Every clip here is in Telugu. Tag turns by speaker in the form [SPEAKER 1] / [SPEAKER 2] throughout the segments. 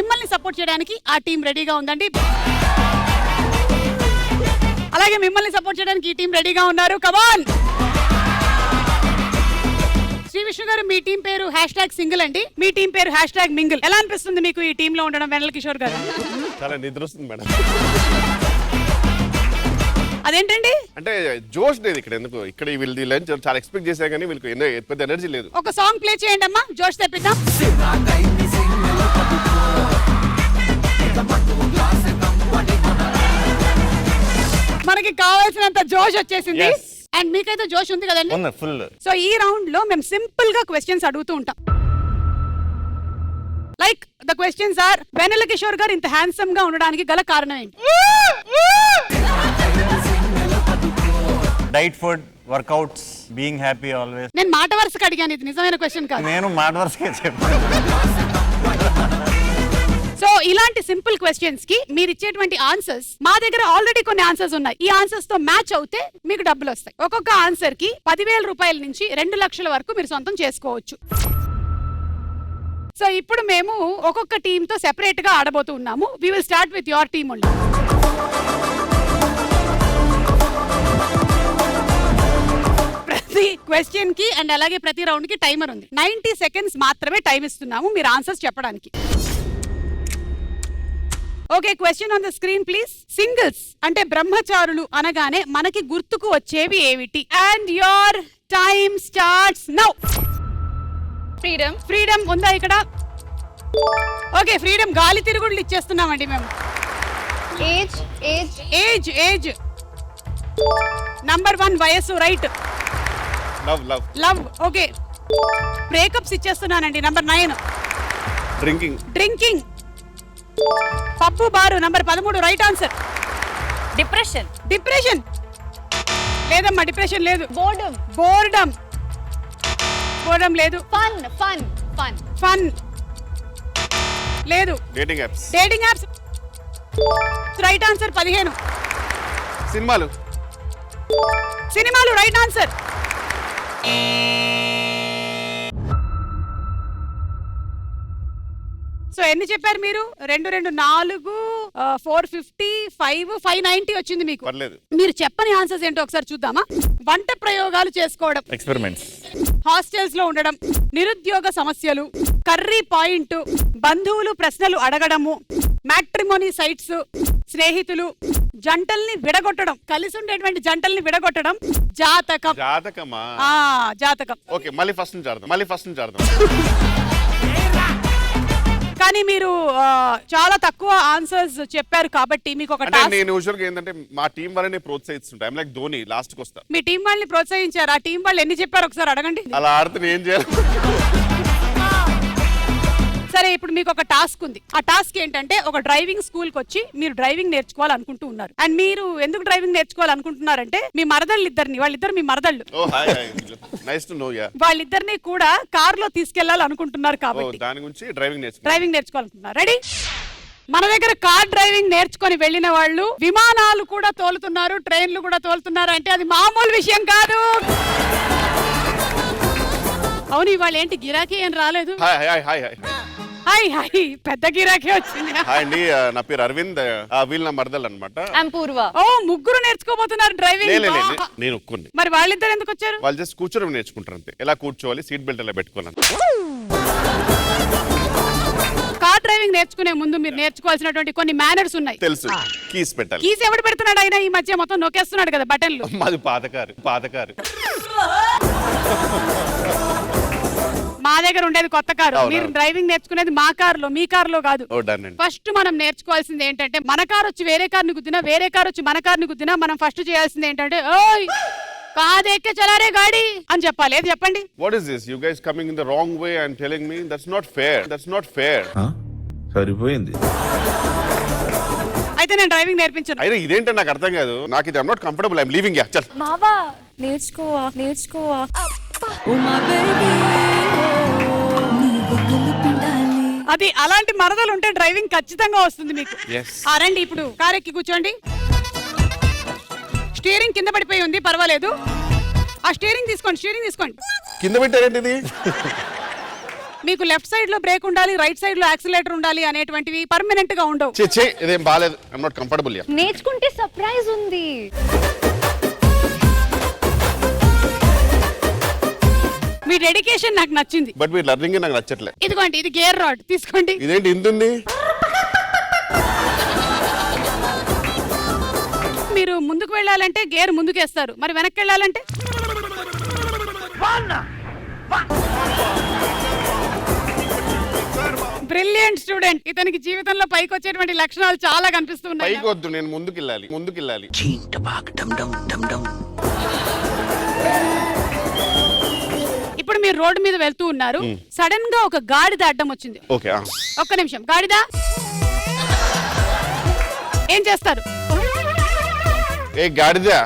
[SPEAKER 1] మిమ్మల్ని సపోర్ట్ చేయడానికి ఆ టీం రెడీగా ఉందండి. అలాగే మిమ్మల్ని సపోర్ట్ చేయడానికి ఈ టీం రెడీగా ఉన్నారు. కమాన్ శ్రీ విష్ణు గారు, మీ టీం పేరు #సింగిల్ అండి, మీ టీం పేరు #మింగిల్. ఎలా అనిపిస్తుంది మీకు ఈ టీమ్ లో ఉండడం? వెన్నెల కిషోర్ గారు
[SPEAKER 2] చాలా నిద్ర వస్తుంది మేడం.
[SPEAKER 1] అదేంటండి?
[SPEAKER 2] అంటే జోష్ లేదు ఇక్కడ. ఎందుకు ఇక్కడ వీళ్ళు లంచ్ చాలా ఎక్స్పెక్ట్ చేసా కానీ వీళ్ళకి పెద్ద ఎనర్జీ లేదు.
[SPEAKER 1] ఒక సాంగ్ ప్లే చేయండి అమ్మా, జోష్ తెప్పిద్దాం. మనకి కావాల్సినంత జోష్ వచ్చేసింది. అండ్ మీకైతే జోష్ ఉంది కదండి?
[SPEAKER 3] ఫుల్.
[SPEAKER 1] సో ఈ రౌండ్ లో మేము సింపుల్ గా క్వశ్చన్స్ అడుగుతూ ఉంటాం. లైక్ ద క్వశ్చన్స్ ఆర్, వెన్నెల కిషోర్ గారు ఇంత హ్యాండ్సమ్ గా ఉండడానికి గల కారణం ఏంటి?
[SPEAKER 3] Diet, food, workouts, being happy always.
[SPEAKER 1] నేను మాట వరుసగా అడిగాను, ఇది నిజమైన క్వశ్చన్ కాదు.
[SPEAKER 3] నేను మాట వరుసగా చెప్పాను.
[SPEAKER 1] సో ఇలాంటి సింపుల్ క్వశ్చన్స్ కి మీరు ఇచ్చేటువంటి ఆన్సర్స్, మా దగ్గర ఆల్రెడీ కొన్ని ఆన్సర్స్ ఉన్నాయి. ఈ ఆన్సర్స్ తో మ్యాచ్ అవుతే మీకు డబ్బులు వస్తాయి. ఒక్కొక్క ఆన్సర్ కి 10,000 రూపాయల నుంచి 2 లక్షల వరకు మీరు సొంతం చేసుకోవచ్చు. సో ఇప్పుడు మేము ఒక్కొక్క టీమ్ తో సెపరేట్ గా ఆడబోతూ ఉన్నాము. We will start with your team only. ప్రతి క్వశ్చన్ కి అండ్ అలాగే ప్రతి రౌండ్ కి టైమర్ ఉంది. 90 సెకండ్స్ మాత్రమే టైం ఇస్తున్నాము మీరు ఆన్సర్స్ చెప్పడానికి. Okay, question on the screen please. Singles అంటే బ్రహ్మచారులు అనగానే మనకి గుర్తుకు వచ్చేవి ఏమిటి? And your time starts now. Freedom. Freedom ఉందా ఇక్కడ? ఓకే, ఫ్రీడమ్ గాలి తిరుగుళ్ళు ఇచ్చేస్తున్నామండి మేము.
[SPEAKER 4] Age age
[SPEAKER 1] age age number 1 వయస్సు, right.
[SPEAKER 2] Love love
[SPEAKER 1] love, okay. Breakups ఇచ్చేస్తున్నానండి, నంబర్ 9.
[SPEAKER 2] Drinking
[SPEAKER 1] drinking. పప్పు బారు, number 13, right answer.
[SPEAKER 4] Depression
[SPEAKER 1] depression లేదమ్మా, డిప్రెషన్ లేదు.
[SPEAKER 4] బోర్డమ్
[SPEAKER 1] బోర్డమ్ బోర్డమ్ లేదు.
[SPEAKER 4] ఫన్ ఫన్ ఫన్
[SPEAKER 1] ఫన్ లేదు.
[SPEAKER 2] Dating apps.
[SPEAKER 1] Dating apps, right answer. 15
[SPEAKER 2] సినిమాలు.
[SPEAKER 1] సినిమాలు, రైట్ ఆన్సర్. సో ఎన్ని చెప్పారు మీరు? 2 2 4 450 5 590 వచ్చింది మీకు.
[SPEAKER 2] పర్లేదు.
[SPEAKER 1] మీరు చెప్పని ఆన్సర్స్ ఏంటో ఒకసారి చూద్దామా? వంట ప్రయోగాలు చేసుకోవడం,
[SPEAKER 3] ఎక్స్పెరిమెంట్స్,
[SPEAKER 1] హాస్టల్స్ లో ఉండడం, నిరుద్యోగ సమస్యలు, కర్రీ పాయింట్, బంధువులు ప్రశ్నలు అడగడము, మ్యాట్రిమోనీ సైట్స్, స్నేహితులు, జంటల్ని విడగొట్టడం, కలిసి ఉండేటువంటి జంటల్ని విడగొట్టడం, జాతకం.
[SPEAKER 2] జాతకమా?
[SPEAKER 1] జాతకం.
[SPEAKER 2] ఓకే, మళ్ళీ ఫస్ట్ నుంచి ఆడదాం.
[SPEAKER 1] కానీ మీరు చాలా తక్కువ ఆన్సర్స్ చెప్పారు కాబట్టి మీకు ఒక టాస్క్.
[SPEAKER 2] నేను యూజువల్ గా ఏంటంటే మా టీం వాళ్ళని ప్రోత్సహిస్తుంటా. ఐమ్ లైక్ ధోని, లాస్ట్ కి వస్తా.
[SPEAKER 1] మీ టీం వాళ్ళని ప్రోత్సహించారు. ఆ టీం వాళ్ళు ఎన్ని చెప్పారు ఒకసారి అడగండి.
[SPEAKER 2] అలా ఆడితే ఏం చేయాలి?
[SPEAKER 1] సరే, ఇప్పుడు మీకు ఒక టాస్క్ ఉంది. ఆ టాస్క్ ఏంటంటే, ఒక డ్రైవింగ్ స్కూల్ కి వచ్చి మీరు డ్రైవింగ్ నేర్చుకోవాలనుకుంటూ ఉన్నారు. అండ్ మీరు ఎందుకు డ్రైవింగ్ నేర్చుకోవాలనుకుంటున్నారంటే, మీ మరదళ్ళు ఇద్దరిని, వాళ్ళిద్దరు మీ మరదళ్ళు,
[SPEAKER 2] నైస్ టు నో. యా,
[SPEAKER 1] వాళ్ళిద్దరిని కూడా కార్ లో తీసుకెళ్లాలనుకుంటున్నారు కాబట్టి
[SPEAKER 2] దాని గురించి డ్రైవింగ్
[SPEAKER 1] నేర్చుకోవాలనుకుంటున్నారు. రెడీ? మన దగ్గర కార్ డ్రైవింగ్ నేర్చుకొని వెళ్ళిన వాళ్ళు విమానాలు కూడా తోలుతున్నారు, ట్రైన్లు కూడా తోలుతున్నారు. అంటే అది మామూలు విషయం కాదు. అవును, ఇవాళ ఏంటి గిరాకీ ఏం రాలేదు? హాయ్ హాయ్, పెద్ద గిరాకీ వచ్చింది.
[SPEAKER 2] హాయ్ అండి, నా పేరు అరవింద్, వీళ్ళ నా మరదలు అనమాట.
[SPEAKER 4] పూర్వ.
[SPEAKER 1] ఓ, ముగ్గురు నేర్చుకోబోతున్నారు డ్రైవింగ్.
[SPEAKER 2] నేను ఒక్కని.
[SPEAKER 1] మరి వాళ్ళిద్దరు ఎందుకు వచ్చారు?
[SPEAKER 2] వాళ్ళు జస్ట్ కూర్చోడం నేర్చుకుంటారు అంతే. ఎలా కూర్చోవాలి, సీట్ బెల్ట్ ఎలా పెట్టుకోవాలి.
[SPEAKER 1] కార్ డ్రైవింగ్ నేర్చుకునే ముందు మీరు నేర్చుకోవాల్సినటువంటి కొన్ని మేనర్స్ ఉన్నాయి.
[SPEAKER 2] తెలుసు. కీస్ పెట్టాలి.
[SPEAKER 1] కీస్ ఎవడు పెడుతున్నాడు? ఆయన ఈ మధ్య మొత్తం నొక్కేస్తున్నాడు కదా బటన్లు.
[SPEAKER 2] మాది పాతకారు.
[SPEAKER 1] మా దగ్గర ఉండేది కొత్త కారు. మీరు డ్రైవింగ్ నేర్చుకునేది మా కారులో, మీ కారులో కాదు. ఫస్ట్ మనం నేర్చుకోవాల్సింది ఏంటంటే, మన కారు వచ్చి వేరే కార్ని గుద్దినా, వేరే కారు వచ్చి మన కార్ని గుద్దినా, మనం ఫస్ట్ చేయాల్సింది ఏంటంటే, ఓయ్ కాదేక్కే చలారే గాడి అని చెప్పాలి. ఏది చెప్పండి?
[SPEAKER 2] What is this? You guys coming in the wrong way and telling me that's not fair.
[SPEAKER 5] సరిపోయింది.
[SPEAKER 1] అయితే నేను డ్రైవింగ్ నేర్పించను.
[SPEAKER 2] అయినా ఇదేంటో నాకు అర్థం కాదు. నాకు ఇది I'm not comfortable. I'm leaving. Yeah, చల్.
[SPEAKER 4] బాబా నేర్చుకోవా.
[SPEAKER 1] అది అలాంటి మరదలు ఉంటే డ్రైవింగ్ ఖచ్చితంగా వస్తుంది మీకు.
[SPEAKER 2] Yes.
[SPEAKER 1] రండి, ఇప్పుడు కార్ ఎక్కి కూర్చోండి. స్టీరింగ్ కింద పడిపోయి ఉంది, పర్వాలేదు. ఆ స్టీరింగ్ తీసుకోండి.
[SPEAKER 2] కింద పెట్టారేంటి ఇది?
[SPEAKER 1] మీకు లెఫ్ట్ సైడ్ లో బ్రేక్ ఉండాలి, రైట్ సైడ్ లో యాక్సిలేటర్ ఉండాలి అనేటువంటివి పర్మనెంట్ గా ఉండవు.
[SPEAKER 2] చే ఇదేం బాలేదు, ఐఎమ్ నాట్ కంఫర్టబుల్ యా.
[SPEAKER 4] నేర్చుకుంటే సర్ప్రైజ్ ఉంది.
[SPEAKER 1] మీ డెడికేషన్ నాకు నచ్చింది.
[SPEAKER 2] బట్ మీ లర్నింగ్ నాకు నచ్చట్లే.
[SPEAKER 1] ఇదిగోండి, ఇది గేర్ రాడ్ తీసుకోండి.
[SPEAKER 2] ఇదేంటి ఇంత ఉంది?
[SPEAKER 1] మీరు ముందుకు వెళ్ళాలంటే గేర్ ముందుకేస్తారు, మరి వెనక్కి వెళ్ళాలంటే బ్రిలియంట్ స్టూడెంట్. ఇతనికి జీవితంలో పైకి వచ్చేటువంటి లక్షణాలు చాలా కనిపిస్తున్నాయి.
[SPEAKER 2] పైకి వద్దు, నేను ముందుకు వెళ్ళాలి.
[SPEAKER 1] ఇప్పుడు మీరు రోడ్డు మీద వెళ్తూ ఉన్నారు, సడన్ గా ఒక గాడిద అడ్డం వచ్చింది.
[SPEAKER 2] ఓకే,
[SPEAKER 1] ఒక్క నిమిషం. గాడిద ఏం చేస్తారు?
[SPEAKER 2] ఏ గాడిదా?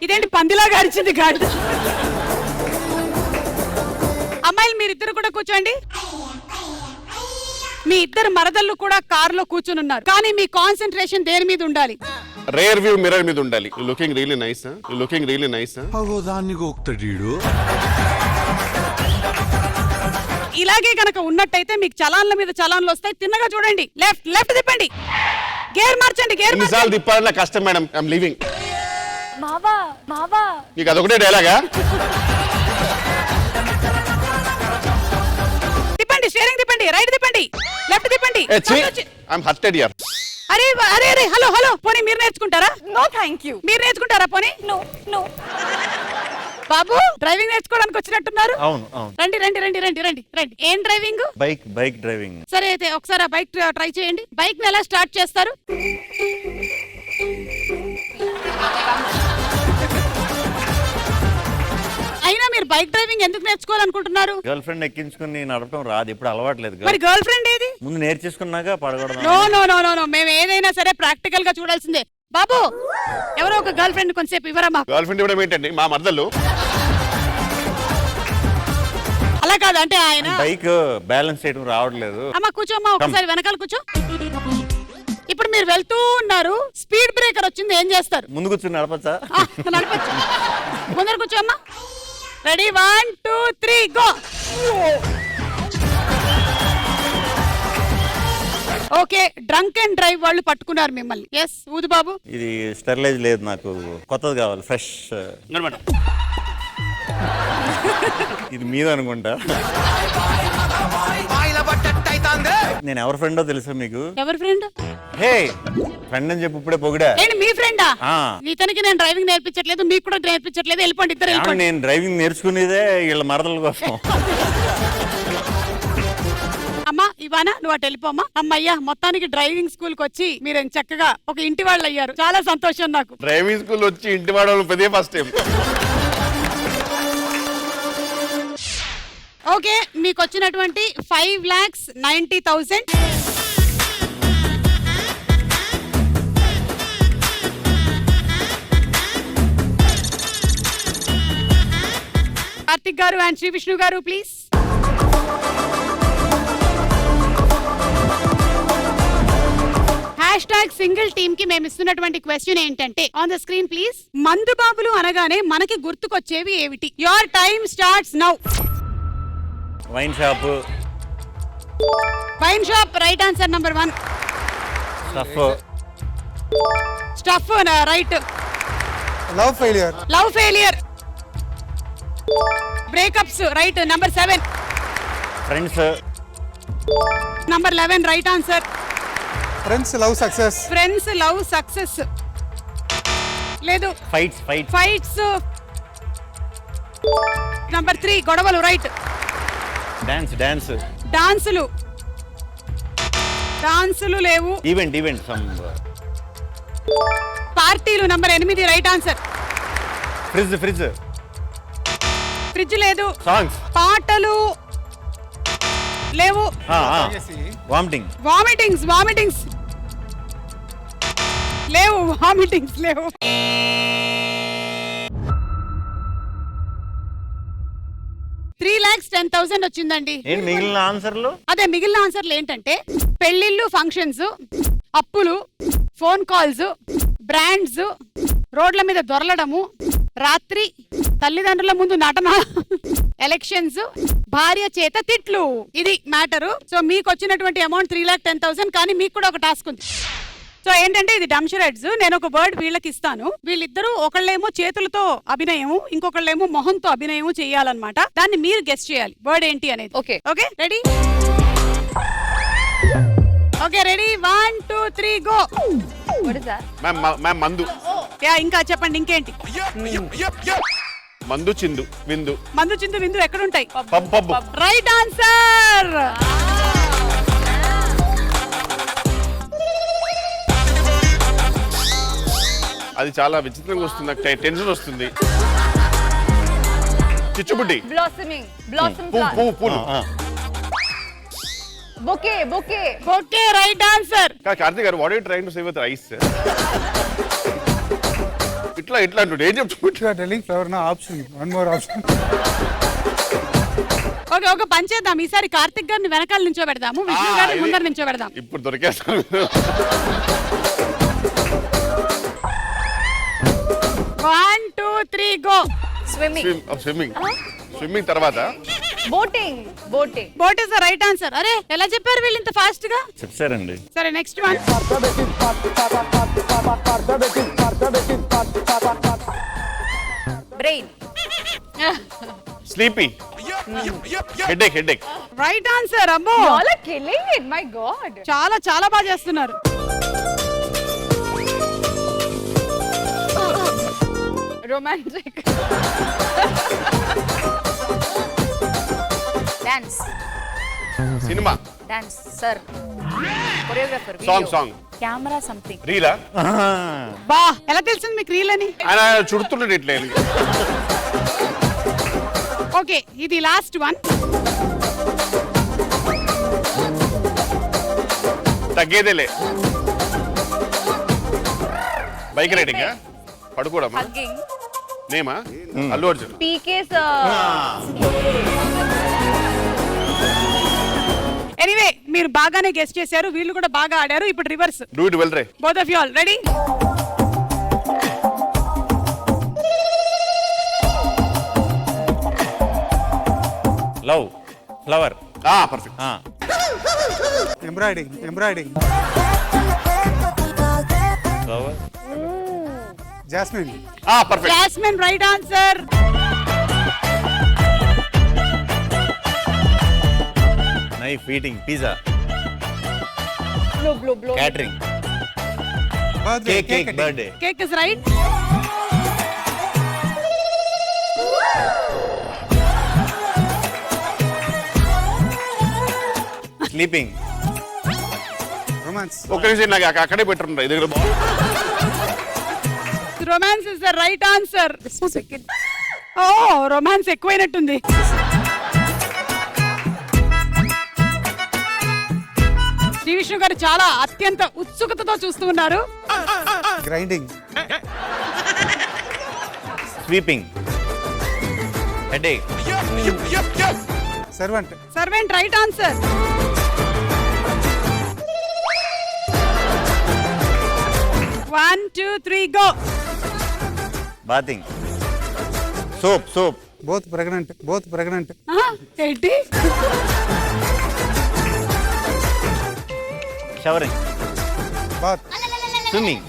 [SPEAKER 1] ఇదేంటి పందిలా గాడిచింది గాడిద? అమ్మాయిలు మీరిద్దరు కూడా కూర్చోండి. మీ ఇద్దరు మరదళ్ళు కూడా కారులో కూర్చుని ఉన్నారు, కానీ మీ కాన్సన్ట్రేషన్ దేని మీద ఉండాలి?
[SPEAKER 2] రేర్ వ్యూ మిర్రర్ మీద ఉండాలి. Looking really nice, looking really nice.
[SPEAKER 5] దాన్ని గోక్తాడు.
[SPEAKER 1] ఇలాగే గనక ఉన్నట్టయితే మీకు చలాన్ల మీద చలాన్లు వస్తాయి. తిన్నగా చూడండి. లెఫ్ట్ తిప్పండి, గేర్ మార్చండి.
[SPEAKER 2] ఎన్నిసార్లు తిప్పాలి, నాకు కష్టం మేడం. I'm leaving.
[SPEAKER 4] మావా
[SPEAKER 2] నీకు అదొకటే డైలాగా?
[SPEAKER 1] తిప్పండి, స్టీరింగ్ తిప్పండి, రైట్ తిప్పండి, లెఫ్ట్ తిప్పండి.
[SPEAKER 2] I'm hurted here.
[SPEAKER 1] అరే హలో పోనీ మీరు నేర్చుకుంటారా?
[SPEAKER 4] No thank you.
[SPEAKER 1] మీరు నేర్చుకుంటారా పోనీ?
[SPEAKER 4] నో.
[SPEAKER 1] బాబు డ్రైవింగ్ నేర్చుకోవడానికి వచ్చినట్టున్నారు.
[SPEAKER 3] అవును అవును.
[SPEAKER 1] రండి. ఏం డ్రైవింగ్?
[SPEAKER 3] Bike driving.
[SPEAKER 1] సరే అయితే ఒకసారి ఆ బైక్ ట్రై చేయండి. బైక్ ని ఎలా స్టార్ట్ చేస్తారు? అయినా మీరు బైక్ డ్రైవింగ్ ఎందుకు నేర్చుకోవాలనుకుంటున్నారు?
[SPEAKER 3] గర్ల్ ఫ్రెండ్ ఎక్కించుకుని నడపడం రాదు, ఇప్పుడు అలవాట్లేదు.
[SPEAKER 1] మరి గర్ల్ ఫ్రెండ్ ఏది?
[SPEAKER 3] ముందు నేర్చేసుకున్నాక పడకూడదు.
[SPEAKER 1] నో మేము ఏదైనా సరే ప్రాక్టికల్ గా చూడాల్సిందే. బాబు ఎవరో ఒక గర్ల్ ఫ్రెండ్ కొంచెంసేపు ఇవ్వరా మాకు.
[SPEAKER 2] గర్ల్ ఫ్రెండ్ ఇవ్వడం ఏంటండి? మా మరదలు.
[SPEAKER 1] అలా కాదు, అంటే ఆయన
[SPEAKER 3] బైక్ బ్యాలెన్స్ చేయడం రావట్లేదు.
[SPEAKER 1] అమ్మా కూర్చోమ్మా, ఒకసారి వెనకాల కూర్చో. ఇప్పుడు మీరు వెళ్తూ ఉన్నారు, స్పీడ్ బ్రేకర్ వచ్చింది, ఏం చేస్తారు?
[SPEAKER 3] ముందు కూర్చుని నడపచ్చా?
[SPEAKER 1] నడపచ్చు. ముందర కూర్చోమ్మా. Ready, 1 2 3 go. Okay, drunk and drive వాళ్ళు పట్టుకున్నారు మిమ్మల్ని. ఎస్ ఊదు బాబు.
[SPEAKER 3] ఇది స్టెరిలైజ్ లేదు, నాకు కొత్తది కావాలి, ఫ్రెష్. ఇది మీద అనుకుంటా. నేను ఎవరి ఫ్రెండో తెలుసా మీకు?
[SPEAKER 1] ఎవరి ఫ్రెండ్?
[SPEAKER 3] హే ఫ్రెండ్ అని చెప్పి ఇప్పుడే పొగిడా.
[SPEAKER 1] ఏంటి మీ ఫ్రెండా?
[SPEAKER 3] ఆ.
[SPEAKER 1] ఇతనికి నేను డ్రైవింగ్ నేర్పించట్లేదు, మీకు కూడా నేర్పించట్లేదు. వెళ్ళిపోండి, ఇద్దరు వెళ్ళిపోండి.
[SPEAKER 3] నేను డ్రైవింగ్ నేర్చుకునేదే వీళ్ళ మరదల కోసం.
[SPEAKER 1] అమ్మా ఇవానా నువ్వు అటు వెళ్ళిపోమ్మా. అమ్మయ్యా, మొత్తానికి డ్రైవింగ్ స్కూల్ కి వచ్చి మీరు చక్కగా ఒక ఇంటి వాళ్ళు అయ్యారు. చాలా సంతోషం నాకు.
[SPEAKER 2] డ్రైవింగ్ స్కూల్ వచ్చి ఇంటి వాడడం పెద్ద ఫస్ట్ టైం.
[SPEAKER 1] ఓకే, మీకు వచ్చినటువంటి 5,90,000. కార్తిక్ గారు అండ్ శ్రీ విష్ణు గారు ప్లీజ్. #సింగిల్ టీమ్ కి మేము ఇస్తున్నటువంటి క్వశ్చన్ ఏంటంటే, ఆన్ ద స్క్రీన్ ప్లీజ్. మందు బాబులు అనగానే మనకి గుర్తుకొచ్చేవి ఏమిటి? Your time starts now.
[SPEAKER 3] Wine shop.
[SPEAKER 1] Wine shop right answer. Number 1. Stuff right. Love failure. Breakups right. Number 7.
[SPEAKER 3] Friends.
[SPEAKER 1] Number 11 right answer.
[SPEAKER 6] Friends love success. లేదు. ఫైట్స్. నంబర్ 3 గొడవలు రైట్. డాన్సులు లేవు.
[SPEAKER 3] ఈవెంట్
[SPEAKER 1] పార్టీలు. Number 8 right answer. ఫ్రిడ్జ్ లేదు. పాటలు లేవు. వామిటింగ్స్ లేవు. 3,10,000 వచ్చిందండి.
[SPEAKER 3] మిగిలిన ఆన్సర్లు?
[SPEAKER 1] అదే మిగిలిన ఆన్సర్లు ఏంటంటే, పెళ్లిళ్ళు, ఫంక్షన్స్, అప్పులు, ఫోన్ కాల్స్, బ్రాండ్స్, రోడ్ల మీద దొరలడము, రాత్రి, తల్లిదండ్రుల ముందు నటన, ఎలక్షన్స్, భార్య చేత తిట్లు. ఇది మ్యాటరు. సో మీకు వచ్చినటువంటి అమౌంట్ 3,10,000. కానీ మీకు కూడా ఒక టాస్క్ ఉంది. సో ఏంటంటే ఇది డంషరెడ్స్. నేను ఒక వర్డ్ వీళ్ళకి ఇస్తాను. వీళ్ళిద్దరూ ఒకళ్ళేమో చేతులతో అభినయం, ఇంకొకళ్ళేమో మొహంతో అభినయం చేయాలన్నమాట. దాన్ని మీరు గెస్ట్ చేయాలి వర్డ్ ఏంటి అనేది.
[SPEAKER 4] Okay.
[SPEAKER 1] Okay ready? Okay ready? 1 2 3 go.
[SPEAKER 4] What is that?
[SPEAKER 2] Ma'am మందు.
[SPEAKER 1] యా ఇంకా చెప్పండి ఇంకేంటి?
[SPEAKER 2] మందు చిందు విందు.
[SPEAKER 1] మందు చిందు విందు ఎక్కడుంటాయి?
[SPEAKER 2] పబ్బు.
[SPEAKER 1] Right answer.
[SPEAKER 2] అది చాలా విచిత్రంగా వస్తుంది, నాకు టెన్షన్ వస్తుంది. చిచ్చుబుడ్డి.
[SPEAKER 4] Blossoming. Blossom
[SPEAKER 2] పువ్వు
[SPEAKER 4] plant.
[SPEAKER 2] పూలు.
[SPEAKER 4] Bouquet. Bouquet.
[SPEAKER 1] Okay right answer.
[SPEAKER 2] Karthik గారు what you trying to say with rice? ఇట్లా అంటుండే ఏం చెప్తున్నా?
[SPEAKER 6] టెలింగ్ ఫ్లవర్ నా option, one more option.
[SPEAKER 1] Okay ఒక పని చేద్దాం. ఈసారి కార్తిక్ గారిని వెనకాల నుంచో పెడదాము, విష్ణు గారిని ముందర నుంచో పెడదాం.
[SPEAKER 2] ఇప్పుడు దొరికేస్తాను.
[SPEAKER 1] 1 2 3 గో.
[SPEAKER 4] Swimming.
[SPEAKER 2] స్విమ్మింగ్ తర్వాత
[SPEAKER 4] Boating. Boating.
[SPEAKER 1] Boat is the right answer. అరే ఎలా చెప్పారు వీళ్ళు ఇంత ఫాస్ట్ గా?
[SPEAKER 3] చెప్తారండి.
[SPEAKER 1] సరే next one.
[SPEAKER 4] Brain.
[SPEAKER 2] Sleepy. Headache.
[SPEAKER 1] Right answer. అమ్మో
[SPEAKER 4] Y'all are killing it. My God.
[SPEAKER 1] చాలా చాలా బాగా చేస్తున్నారు.
[SPEAKER 4] Romantic. Dance.
[SPEAKER 2] Cinema.
[SPEAKER 4] Dance. Sir. Choreographer.
[SPEAKER 2] Song.
[SPEAKER 4] Camera something.
[SPEAKER 2] రీలా.
[SPEAKER 1] బా ఎలా తెలిసింది మీకు రీల్ అని?
[SPEAKER 2] ఆయన చుడుతున్నాడు ఇట్లా.
[SPEAKER 1] ఓకే ఇది లాస్ట్ వన్.
[SPEAKER 2] తగ్గేదేలే. Bike riding. పడుకోవడమా?
[SPEAKER 4] Hugging.
[SPEAKER 2] నేమా? అల్లు అర్జున్.
[SPEAKER 4] PK's.
[SPEAKER 1] ఎనీవే మీరు బాగానే గెస్ట్ చేశారు, వీళ్ళు కూడా బాగా ఆడారు. ఇప్పుడు reverse.
[SPEAKER 2] Do it well ray.
[SPEAKER 1] Both of you all ready?
[SPEAKER 3] Love flower.
[SPEAKER 2] Perfect.
[SPEAKER 6] Embroidering.
[SPEAKER 3] Flower.
[SPEAKER 6] Jasmine.
[SPEAKER 2] Perfect.
[SPEAKER 1] Jasmine right answer.
[SPEAKER 3] Knife eating pizza.
[SPEAKER 4] Blow.
[SPEAKER 3] Catering. Cake birthday.
[SPEAKER 1] Cake is right.
[SPEAKER 3] Sleeping.
[SPEAKER 6] Romance.
[SPEAKER 2] ఒక నిమిషం నాకు అక్కడే పెట్టున్నారు ఇది.
[SPEAKER 1] Romance is the right answer. Oh romance ఎక్కువైనట్టుంది. Shri Vishnu గారు చాలా అత్యంత ఉత్సుకతతో చూస్తూ ఉన్నారు.
[SPEAKER 6] Grinding.
[SPEAKER 3] Sweeping. Headache.
[SPEAKER 6] Servant.
[SPEAKER 1] Servant right answer. One, 2, 3 go.
[SPEAKER 3] Bathing. Soap.
[SPEAKER 6] Both pregnant.
[SPEAKER 1] ఏంటి?
[SPEAKER 3] Showering.
[SPEAKER 6] Bath.
[SPEAKER 3] Swimming.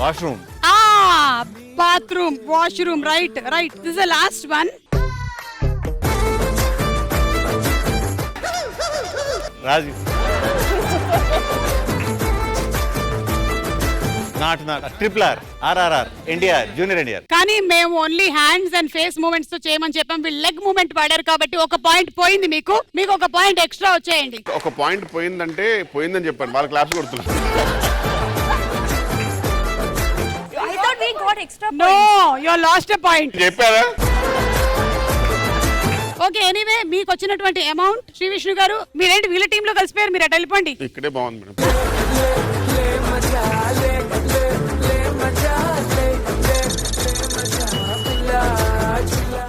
[SPEAKER 3] Washroom.
[SPEAKER 1] Bathroom, washroom right. This is the last one.
[SPEAKER 3] Raju. Not triple RRR NTR junior NTR.
[SPEAKER 1] కానీ మేము only hands and face movements తో చేయమని చెప్పాం. వీళ్ళు లెగ్ మూమెంట్ వాడారు కాబట్టి ఒక పాయింట్ పోయింది. మీకు ఒక పాయింట్ ఎక్స్ట్రా వచ్చేయండి.
[SPEAKER 2] ఒక పాయింట్ పోయిందంటే పోయిందని చెప్పండి, వాళ్ళ క్లాప్స్ కొడుతున్నారు.
[SPEAKER 4] I thought we got extra
[SPEAKER 1] no
[SPEAKER 4] points.
[SPEAKER 1] You lost a point.
[SPEAKER 2] చెప్పారా?
[SPEAKER 1] ఓకే ఎనీవే మీకు వచ్చినటువంటి అమౌంట్ శ్రీ విష్ణు గారు మీరేంటి వీళ్ళ టీమ్ లో కలిసిపోయారు, మీరు అటు వెళ్ళిపోండి.
[SPEAKER 2] ఇక్కడే బాగుంది మేడం.